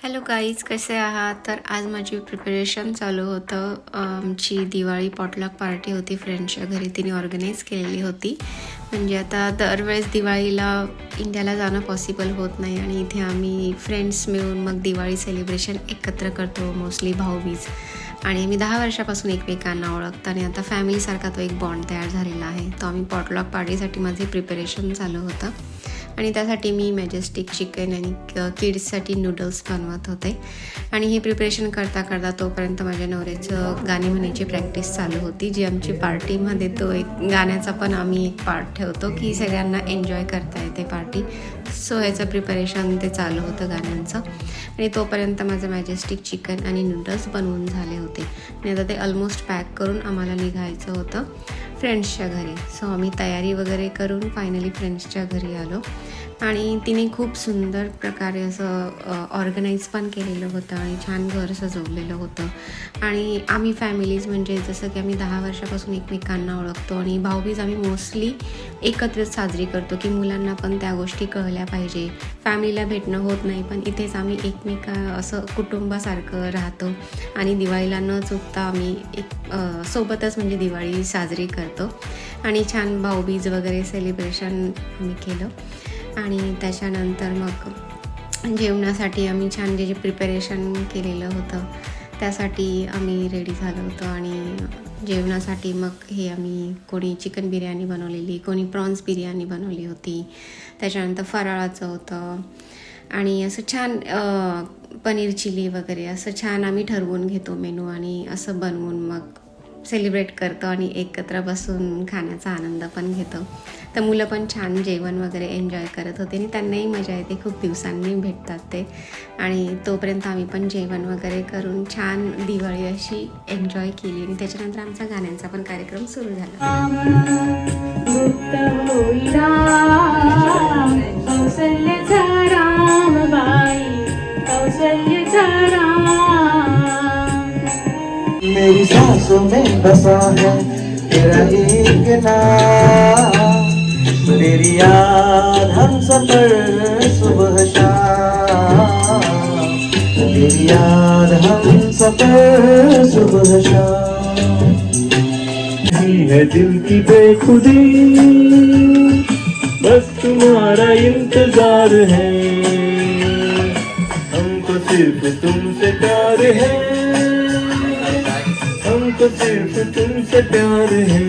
Hello guys, कसे आहात? तर आज माझी प्रिपरेशन चालू होतं. आमची दिवाळी पॉटलक पार्टी होती फ्रेंड्सच्या घरी, तिने ऑर्गनाईज केलेली होती. म्हणजे आता दरवेळेस दिवाळीला इंडियाला जाणं पॉसिबल होत नाही आणि इथे आम्ही फ्रेंड्स मिळून मग दिवाळी सेलिब्रेशन एकत्र करतो, मोस्टली भाऊबीज. आणि मी 10 वर्षापासून एकमेकांना ओळखतो आणि आता फॅमिलीसारखा तो एक बॉन्ड तयार झालेला आहे. तो आम्ही पॉटलॉक पार्टीसाठी माझे प्रिपरेशन चालू होतं आणि त्यासाठी मी मॅजेस्टिक चिकन आणि किड्ससाठी नूडल्स बनवत होते. आणि हे प्रिपरेशन करता करता तोपर्यंत माझ्या नवऱ्याचं गाणे म्हणायची प्रॅक्टिस चालू होती, जी आमची पार्टीमध्ये तो एक गाण्याचा पण आम्ही एक पार्ट ठेवतो की सगळ्यांना एन्जॉय करता येते पार्टी. सो ह्याचं प्रिपरेशन ते चालू होतं गाण्यांचं. आणि तोपर्यंत माझं मॅजेस्टिक चिकन आणि नूडल्स बनवून झाले होते आणि आता ते ऑलमोस्ट पॅक करून आम्हाला निघायचं होतं फ्रेंड्सच्या घरी. सो आम्ही तयारी वगैरे करून फायनली फ्रेंड्सच्या घरी आलो आणि तिने खूप सुंदर प्रकारे असं ऑर्गनाईज पण केलेलं होतं आणि छान घर सजवलेलं होतं. आणि आम्ही फॅमिलीज म्हणजे जसं की आम्ही 10 वर्षापासून एकमेकांना ओळखतो आणि भाऊबीज आम्ही मोस्टली एकत्रच साजरी करतो की मुलांना पण त्या गोष्टी कळल्या पाहिजे. फॅमिलीला भेटणं होत नाही, पण इथेच आम्ही असं कुटुंबासारखं राहतो आणि दिवाळीला न चुकता आम्ही सोबतच म्हणजे दिवाळी साजरी करतो. आणि छान भाऊबीज वगैरे सेलिब्रेशन आम्ही केलं. आणि त्याच्यानंतर मग जेवणासाठी आम्ही छान जे प्रिपरेशन केलेलं होतं त्यासाठी आम्ही रेडी झालो होतो. आणि जेवणासाठी मग हे आम्ही कोणी चिकन बिर्याणी बनवलेली, कोणी प्रॉन्स बिर्याणी बनवली होती. त्याच्यानंतर फराळाचं होतं आणि असं छान पनीर चिली वगैरे असं छान आम्ही ठरवून घेतो मेनू आणि असं बनवून मग सेलिब्रेट करतो आणि एकत्र बसून खाण्याचा आनंद पण घेतो. तर मुलं पण छान जेवण वगैरे एन्जॉय करत होते आणि त्यांनाही मजा येते, खूप दिवसांनी भेटतात ते. आणि तोपर्यंत आम्ही पण जेवण वगैरे करून छान दिवाळी अशी एन्जॉय केली आणि त्याच्यानंतर आमचा गाण्यांचा पण कार्यक्रम सुरू झाला. मेरी सांसों में बसा है तेरा एक नाम, तेरी याद हम सफर सुबह शाम, तेरी याद हम सफर सुबह शाम। है दिल की बेखुदी, बस तुम्हारा इंतजार है, हमको सिर्फ तुमसे प्यार है, हमको सिर्फ तुमसे प्यार है।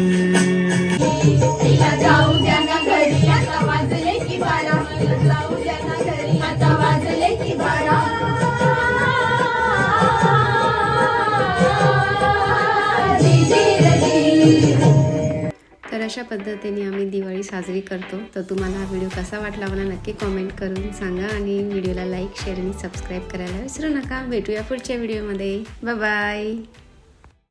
जाऊ द्या ना घरी, आता वाजले की 12, जाऊ द्या ना घरी, आता वाजले की 12। तर अशा पद्धतीने आम्ही दिवाळी साजरी करतो. तर तुम्हाला हा व्हिडिओ कसा वाटला मला नक्की कॉमेंट करून सांगा आणि व्हिडिओला लाईक, शेअर आणि सबस्क्राईब करायला विसरू नका. भेटूया पुढच्या व्हिडिओमध्ये. Bye bye.